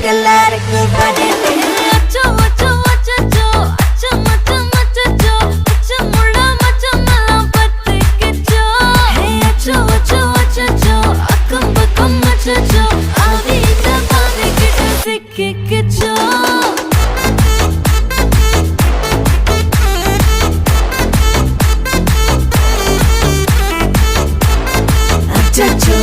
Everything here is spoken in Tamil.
எல்லாருக்கும் பதில் அச்சோ அச்சோ அச்சோ அச்சம் அச்சம் அச்சோ அச்சமுள்ள மச்சமெல்லாம் பத்திக்கிச்சோ அச்சோ அச்சோ அச்சோ அக்கம் பக்கம் அச்சோ ஆவித பாவிக்கிட்ட சிக்கிக்கிச்சோ அச்சோ